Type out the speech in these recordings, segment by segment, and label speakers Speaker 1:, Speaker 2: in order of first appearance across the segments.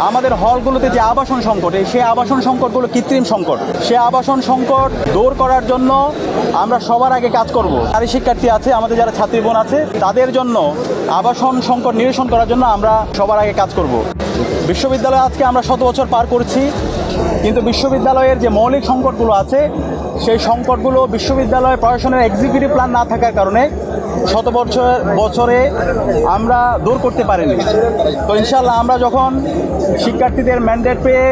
Speaker 1: আমাদের হলগুলোতে যে আবাসন সংকট, সেই আবাসন সংকটগুলো কৃত্রিম সংকট। সেই আবাসন সংকট দূর করার জন্য আমরা সবার আগে কাজ করব। নারী শিক্ষার্থী আছে, আমাদের যারা ছাত্রী বোন আছে, তাদের জন্য আবাসন সংকট নিরসন করার জন্য আমরা সবার আগে কাজ করব। বিশ্ববিদ্যালয়ে আজকে আমরা 100 বছর পার করছি, কিন্তু বিশ্ববিদ্যালয়ের যে মৌলিক সংকটগুলো আছে সেই সংকটগুলো বিশ্ববিদ্যালয় প্রশাসনের এক্সিকিউটিভ প্ল্যান না থাকার কারণে 100 বছরে আমরা দূর করতে পারিনি। তো ইনশাল্লাহ আমরা যখন শিক্ষার্থীদের ম্যান্ডেট পেয়ে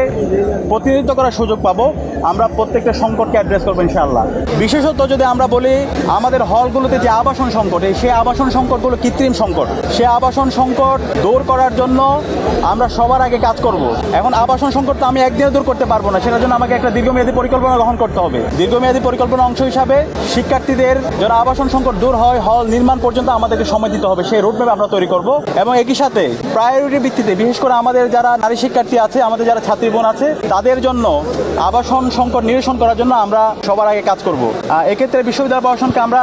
Speaker 1: প্রতিনিধিত্ব করার সুযোগ পাবো, আমরা প্রত্যেকটা সংকটকে অ্যাড্রেস করবো ইনশাআল্লাহ। বিশেষত যদি আমরা বলি আমাদের হলগুলোতে যে আবাসন সংকট, সেই আবাসন সংকটগুলো কৃত্রিম সংকট। সেই আবাসন সংকট দূর করার জন্য আমরা সবার আগে কাজ করব। এখন আবাসন সংকট তো আমি একদিনে দূর করতে পারবো না, সেটার জন্য আমাকে একটা দীর্ঘমেয়াদী পরিকল্পনা গ্রহণ করতে হবে। দীর্ঘমেয়াদী পরিকল্পনার অংশ হিসাবে শিক্ষার্থীদের যারা আবাসন সংকট দূর হয়, হল নির্মাণ পর্যন্ত আমাদেরকে সময় দিতে হবে। সেই রোডম্যাপ আমরা তৈরি করব এবং একই সাথে প্রায়োরিটি ভিত্তিতে বিশেষ করে আমাদের যারা নারী শিক্ষার্থী আছে, আমাদের যারা ছাত্রী বোন আছে, তাদের জন্য আবাসন সংকট নিরসন করার জন্য আমরা সবার আগে কাজ করব। এক্ষেত্রে বিশ্ববিদ্যালয় প্রশাসনকে আমরা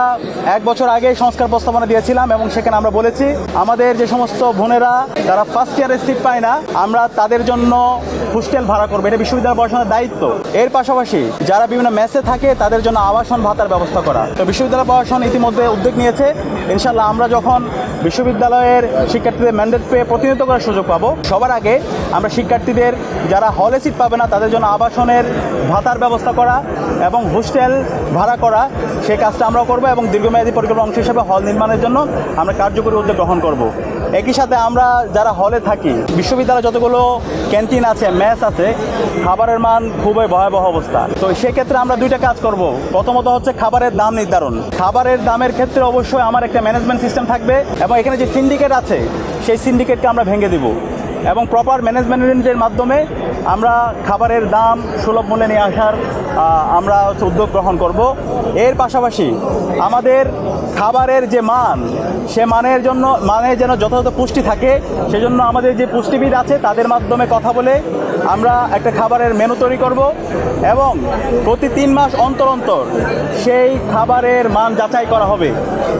Speaker 1: 1 বছর আগে সংস্কার প্রস্তাবনা দিয়েছিলাম এবং সেখানে আমরা বলেছি আমাদের যে সমস্ত বোনেরা তারা ফার্স্ট ইয়ারে সিট পায় না, আমরা তাদের জন্য হোস্টেল ভাড়া করবো। এটা বিশ্ববিদ্যালয় প্রশাসনের দায়িত্ব। এর পাশাপাশি যারা বিভিন্ন মেসে থাকে তাদের জন্য আবাসন ভাতার ব্যবস্থা করা। তো বিশ্ববিদ্যালয় প্রশাসন ইতিমধ্যে উদ্যোগ নিয়েছে। ইনশাল্লাহ আমরা যখন বিশ্ববিদ্যালয়ের শিক্ষার্থীদের ম্যান্ডেট পেয়ে প্রতিনিধিত্ব করার সুযোগ পাবো, সবার আগে আমরা শিক্ষার্থীদের যারা হলে সিট পাবে না তাদের জন্য আবাসনের ভাতার ব্যবস্থা করা এবং হোস্টেল ভাড়া করা, সেই কাজটা আমরাও করবো এবং দীর্ঘমেয়াদী পরিকল্পনা অংশ হিসেবে হল নির্মাণের জন্য আমরা কার্যকরী উদ্যোগ গ্রহণ করব। একই সাথে আমরা যারা হলে থাকি, বিশ্ববিদ্যালয়ে যতগুলো ক্যান্টিন আছে, মেস আছে, খাবারের মান খুবই ভয়াবহ অবস্থা। তো সেক্ষেত্রে আমরা 2টা কাজ করব। প্রথমত হচ্ছে খাবারের দাম নির্ধারণ। খাবারের দামের ক্ষেত্রে অবশ্যই আমার একটা ম্যানেজমেন্ট সিস্টেম থাকবে এবং এখানে যে সিন্ডিকেট আছে সেই সিন্ডিকেটকে আমরা ভেঙে দিব এবং প্রপার ম্যানেজমেন্টের মাধ্যমে আমরা খাবারের দাম সুলভ মূল্যে নিয়ে আসার আমরা উদ্যোগ গ্রহণ করব। এর পাশাপাশি আমাদের খাবারের যে মান, সে মানে যেন যথাযথ পুষ্টি থাকে, সেজন্য আমাদের যে পুষ্টিবিদ আছে তাদের মাধ্যমে কথা বলে আমরা একটা খাবারের মেনু তৈরি করব এবং প্রতি 3 মাস অন্তর অন্তর সেই খাবারের মান যাচাই করা হবে।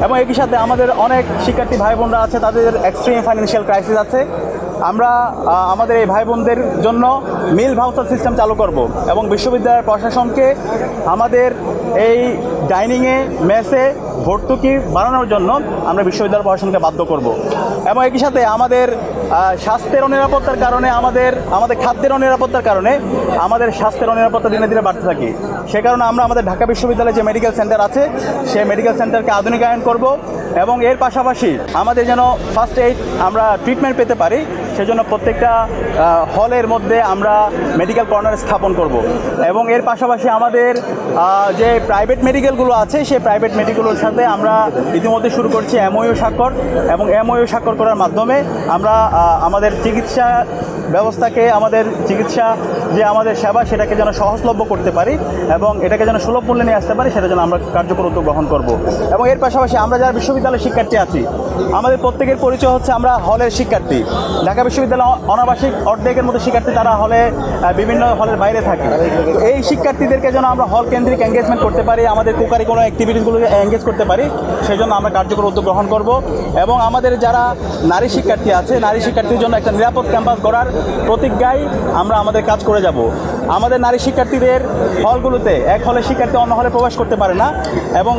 Speaker 1: এবং একই সাথে আমাদের অনেক শিক্ষার্থী ভাই বোনরা আছে, তাদের এক্সট্রিম ফাইন্যান্সিয়াল ক্রাইসিস আছে। আমরা আমাদের এই ভাই বোনদের জন্য মিল ভাউচার সিস্টেম চালু করব এবং বিশ্ববিদ্যালয়ের প্রশাসনকে আমাদের এই ডাইনিংয়ে, মেসে ভর্তুকি বাড়ানোর জন্য আমরা বিশ্ববিদ্যালয় প্রশাসনকে বাধ্য করব। এবং একই সাথে আমাদের স্বাস্থ্যের অনিরাপত্তার কারণে, আমাদের খাদ্যের অনিরাপত্তার কারণে আমাদের স্বাস্থ্যের অনিরাপত্তা দিনে দিনে বাড়তে থাকে। সে কারণে আমরা আমাদের ঢাকা বিশ্ববিদ্যালয়ে যে মেডিকেল সেন্টার আছে সেই মেডিকেল সেন্টারকে আধুনিকায়ন করব এবং এর পাশাপাশি আমাদের যেন ফার্স্ট এইড আমরা ট্রিটমেন্ট পেতে পারি, সেজন্য প্রত্যেকটা হলের মধ্যে আমরা মেডিকেল কর্নার স্থাপন করব। এবং এর পাশাপাশি আমাদের যে প্রাইভেট মেডিকেলগুলো আছে সেই প্রাইভেট মেডিকেলগুলোর সাথে আমরা ইতিমধ্যে শুরু করছি এমওইউ স্বাক্ষর, এবং এমওইউ স্বাক্ষর করার মাধ্যমে আমরা আমাদের চিকিৎসা ব্যবস্থাকে, আমাদের চিকিৎসা যে আমাদের সেবা, সেটাকে যেন সহজলভ্য করতে পারি এবং এটাকে যেন সুলভ মূল্যে নিয়ে আসতে পারি, সেটা যেন আমরা কার্যকর উদ্যোগ গ্রহণ করব। এবং এর পাশাপাশি আমরা যারা বিশ্ববিদ্যালয়ের শিক্ষার্থী আছি, আমাদের প্রত্যেকের পরিচয় হচ্ছে আমরা হলের শিক্ষার্থী। ঢাকা বিশ্ববিদ্যালয় অনাবাসিক অর্ধেকের মতো শিক্ষার্থী তারা হলে বিভিন্ন হলের বাইরে থাকে। এই শিক্ষার্থীদেরকে যেন আমরা হল কেন্দ্রিক এঙ্গেজমেন্ট করতে পারি, আমাদের কোকারিকুলার অ্যাক্টিভিটিসগুলো এঙ্গেজ করতে পারি, সেই জন্য আমরা কার্যকর উদ্যোগ গ্রহণ করব। এবং আমাদের যারা নারী শিক্ষার্থী আছে, নারী শিক্ষার্থীর জন্য একটা নিরাপদ ক্যাম্পাস গড়ার প্রতিজ্ঞায় আমরা আমাদের কাজ করে যাব। আমাদের নারী শিক্ষার্থীদের হলগুলোতে এক হলে শিক্ষার্থী অন্য হলে প্রবেশ করতে পারে না এবং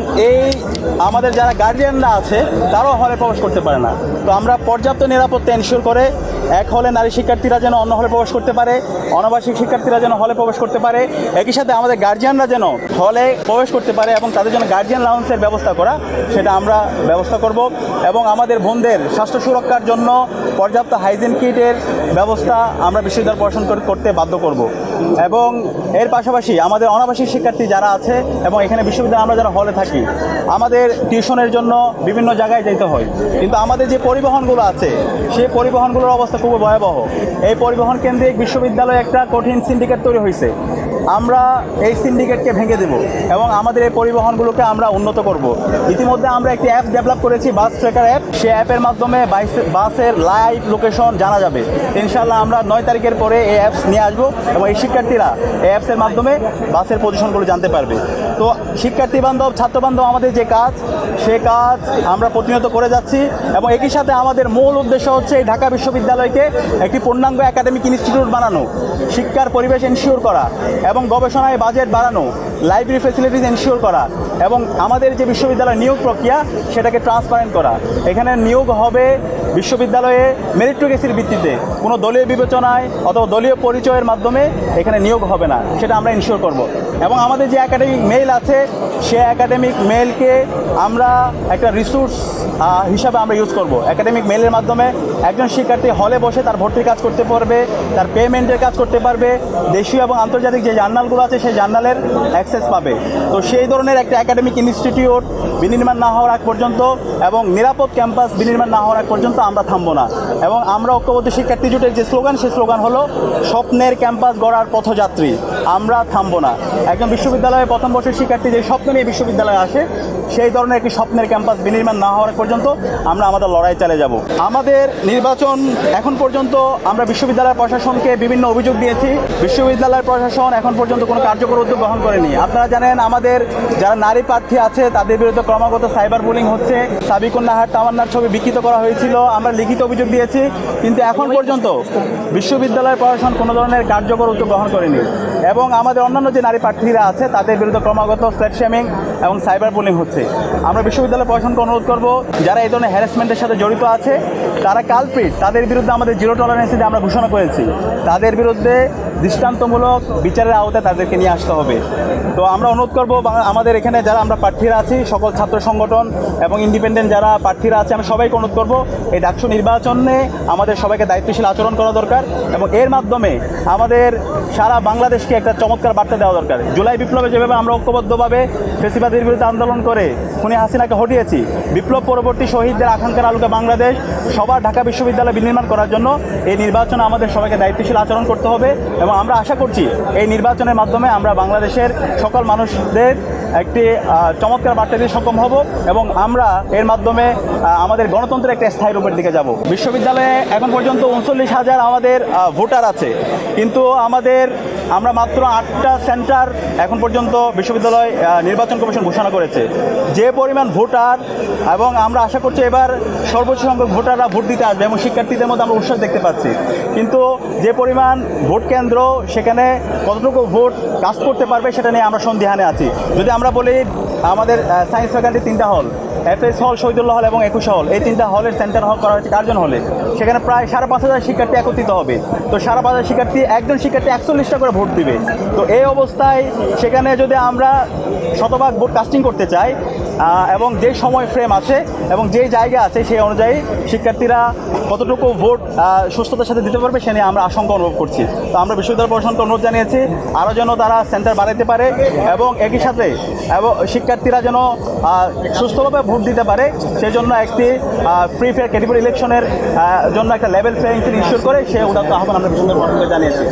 Speaker 1: আমাদের যারা গার্জিয়ানরা আছে তারাও হলে প্রবেশ করতে পারে না। তো আমরা পর্যাপ্ত নিরাপত্তা এনশিওর করে এক হলে নারী শিক্ষার্থীরা যেন অন্য হলে প্রবেশ করতে পারে, অনাবাসিক শিক্ষার্থীরা যেন হলে প্রবেশ করতে পারে, একই সাথে আমাদের গার্জিয়ানরা যেন হলে প্রবেশ করতে পারে এবং তাদের জন্য গার্জিয়ান লাউন্সের ব্যবস্থা করা, সেটা আমরা ব্যবস্থা করব। এবং আমাদের বোনদের স্বাস্থ্য সুরক্ষার জন্য পর্যাপ্ত হাইজিন কিটের ব্যবস্থা আমরা বিশ্ববিদ্যালয় প্রশাসন করতে বাধ্য করব। এবং এর পাশাপাশি আমাদের অনাবাসিক শিক্ষার্থী যারা আছে এবং এখানে বিশ্ববিদ্যালয়ে আমরা যারা হলে থাকি, আমাদের টিউশনের জন্য বিভিন্ন জায়গায় যেতে হয়, কিন্তু আমাদের যে পরিবহনগুলো আছে সেই পরিবহনগুলোর অবস্থা খুব ভয়াবহ। এই পরিবহন কেন্দ্রিক বিশ্ববিদ্যালয়ে একটা কঠিন সিন্ডিকেট তৈরি হয়েছে। আমরা এই সিন্ডিকেটকে ভেঙে দেব এবং আমাদের এই পরিবহনগুলোকে আমরা উন্নত করব। ইতিমধ্যে আমরা একটি অ্যাপ ডেভেলপ করেছি, বাস ট্র্যাকার অ্যাপ। সেই অ্যাপের মাধ্যমে বাসের লাইভ লোকেশন জানা যাবে। ইনশাআল্লাহ আমরা 9 তারিখের পরে এই অ্যাপস নিয়ে আসবো এবং এই শিক্ষার্থীরা এই অ্যাপসের মাধ্যমে বাসের পজিশনগুলো জানতে পারবে। তো শিক্ষার্থী বান্ধব ছাত্র বান্ধব আমাদের যে কাজ সে কাজ আমরা প্রতিনিয়ত করে যাচ্ছি এবং একই সাথে আমাদের মূল উদ্দেশ্য হচ্ছে এই ঢাকা বিশ্ববিদ্যালয়কে একটি পূর্ণাঙ্গ একাডেমিক ইনস্টিটিউট বানানো, শিক্ষার পরিবেশ এনশিওর করা এবং গবেষণায় বাজেট বাড়ানো, লাইব্রেরি ফ্যাসিলিটিস এনশিওর করা এবং আমাদের যে বিশ্ববিদ্যালয় নিয়োগ প্রক্রিয়া সেটাকে ট্রান্সপারেন্ট করা। এখানে নিয়োগ হবে বিশ্ববিদ্যালয়ে মেরিটোক্রেসির ভিত্তিতে, কোনো দলীয় বিবেচনায় অথবা দলীয় পরিচয়ের মাধ্যমে এখানে নিয়োগ হবে না, সেটা আমরা ইনশিওর করব। এবং আমাদের যে একাডেমিক মেইল আছে সে একাডেমিক মেইলকে আমরা একটা রিসোর্স হিসাবে আমরা ইউজ করব। একাডেমিক মেইলের মাধ্যমে একজন শিক্ষার্থী হলে বসে তার ভর্তির কাজ করতে পারবে, তার পেমেন্টের কাজ করতে পারবে, দেশীয় এবং আন্তর্জাতিক যে জার্নালগুলো আছে সেই জার্নালের অ্যাক্সেস পাবে। তো সেই ধরনের একটা একাডেমিক ইনস্টিটিউট বিনির্মাণ না হওয়ার আগ পর্যন্ত এবং নিরাপদ ক্যাম্পাস বিনির্মাণ না হওয়ার আগ পর্যন্ত আমরা থামবো না। এবং আমরা ঐক্যবদ্ধ শিক্ষার্থী জোটের যে স্লোগান, সেই স্লোগান হলো স্বপ্নের ক্যাম্পাস গড়ার পথযাত্রী, আমরা থামবো না। একজন বিশ্ববিদ্যালয়ের প্রথম বর্ষের শিক্ষার্থী যে স্বপ্ন নিয়ে বিশ্ববিদ্যালয়ে আসে সেই ধরনের একটি স্বপ্নের ক্যাম্পাস বিনির্মাণ না হওয়ার পর্যন্ত আমরা আমাদের লড়াই চালিয়ে যাব। আমাদের নির্বাচন এখন পর্যন্ত আমরা বিশ্ববিদ্যালয় প্রশাসনকে বিভিন্ন অভিযোগ দিয়েছি, বিশ্ববিদ্যালয় প্রশাসন এখন পর্যন্ত কোনো কার্যকর উদ্যোগ গ্রহণ করেনি। আপনারা জানেন আমাদের যারা নারী প্রার্থী আছে তাদের বিরুদ্ধে ক্রমাগত সাইবার বুলিং হচ্ছে, সাবিকুন নাহার তামান্নার ছবি বিকৃত করা হয়েছিল, আমরা লিখিত অভিযোগ দিয়েছি, কিন্তু এখন পর্যন্ত বিশ্ববিদ্যালয় প্রশাসন কোনো ধরনের কার্যকর উদ্যোগ গ্রহণ করেনি। এবং আমাদের অন্যান্য যে নারী প্রার্থীরা আছে তাদের বিরুদ্ধে ক্রমাগত স্ল্যাট শেমিং এবং সাইবার বুলিং হচ্ছে। আমরা বিশ্ববিদ্যালয় প্রশাসনকে অনুরোধ করব যারা এই ধরনের হ্যারাসমেন্টের সাথে জড়িত আছে, তারা কালপ্রিট, তাদের বিরুদ্ধে আমাদের জিরো টলারেন্স যে আমরা ঘোষণা করেছি, তাদের বিরুদ্ধে দৃষ্টান্তমূলক বিচারের আওতায় তাদেরকে নিয়ে আসতে হবে। তো আমরা অনুরোধ করব আমাদের এখানে যারা আমরা প্রার্থীরা আছি, সকল ছাত্র সংগঠন এবং ইন্ডিপেন্ডেন্ট যারা প্রার্থীরা আছে, আমি সবাইকে অনুরোধ করব এই ডাকসু নির্বাচনে আমাদের সবাইকে দায়িত্বশীল আচরণ করা দরকার এবং এর মাধ্যমে আমাদের সারা বাংলাদেশকে একটা চমৎকার বার্তা দেওয়া দরকার। জুলাই বিপ্লবে যেভাবে আমরা ঐক্যবদ্ধভাবে ফেসিবাদের বিরুদ্ধে আন্দোলন করে খুনি হাসিনাকে হটিয়েছি, বিপ্লব পরবর্তী শহীদদের আকাঙ্ক্ষার আলোকে বাংলাদেশ সবার ঢাকা বিশ্ববিদ্যালয় বিনির্মাণ করার জন্য এই নির্বাচনে আমাদের সবাইকে দায়িত্বশীল আচরণ করতে হবে এবং আমরা আশা করছি এই নির্বাচনের মাধ্যমে আমরা বাংলাদেশের সকল মানুষদের একটি চমৎকার বার্তা দিয়ে সক্ষম হব এবং আমরা এর মাধ্যমে আমাদের গণতন্ত্রের একটা স্থায়ী রূপের দিকে যাব। বিশ্ববিদ্যালয়ে এখন পর্যন্ত 39,000 আমাদের ভোটার আছে, কিন্তু আমরা মাত্র 8টা সেন্টার এখন পর্যন্ত বিশ্ববিদ্যালয় নির্বাচন কমিশন ঘোষণা করেছে। যে পরিমাণ ভোটার এবং আমরা আশা করছি এবার সর্বোচ্চ সংখ্যক ভোটাররা ভোট দিতে আসবে এবং শিক্ষার্থীদের মধ্যে আমরা উৎসাহ দেখতে পাচ্ছি, কিন্তু যে পরিমাণ ভোট কেন্দ্র সেখানে কতটুকু ভোট কাস্ট করতে পারবে সেটা নিয়ে আমরা সন্দিহানে আছি। যদি আমরা বলি আমাদের সায়েন্স ফ্যাকাল্টি 3টা হল, এফএস হল, শহীদুল্লাহ হল এবং 21 হল, এই 3টা হলের সেন্টার হল করা হয়েছে কার্জন হলে। সেখানে প্রায় 5,500 শিক্ষার্থী একত্রিত হবে। তো 5,500 শিক্ষার্থী, একজন শিক্ষার্থী 41টা করে ভোট দিবে। তো এই অবস্থায় সেখানে যদি আমরা শতভাগ ভোট কাস্টিং করতে চাই এবং যে সময় ফ্রেম আছে এবং যে জায়গা আছে সেই অনুযায়ী শিক্ষার্থীরা কতটুকু ভোট সুস্থতার সাথে দিতে পারবে সে নিয়ে আমরা আশঙ্কা অনুভব করছি। তো আমরা বিশ্ববিদ্যালয় প্রশাসনকে অনুরোধ জানিয়েছি আরও যেন তারা সেন্টার বাড়াইতে পারে এবং একই সাথে এবং শিক্ষার্থীরা যেন সুস্থভাবে ভোট দিতে পারে সেজন্য একটি ফ্রি ফেয়ার ক্যাটেগরি ইলেকশনের জন্য একটা লেভেল প্লেইং ফিল্ড ইনশিওর করে সে উদাত্ত আহ্বান আমরা বিশ্ববিদ্যালয় প্রশাসনকে জানিয়েছি।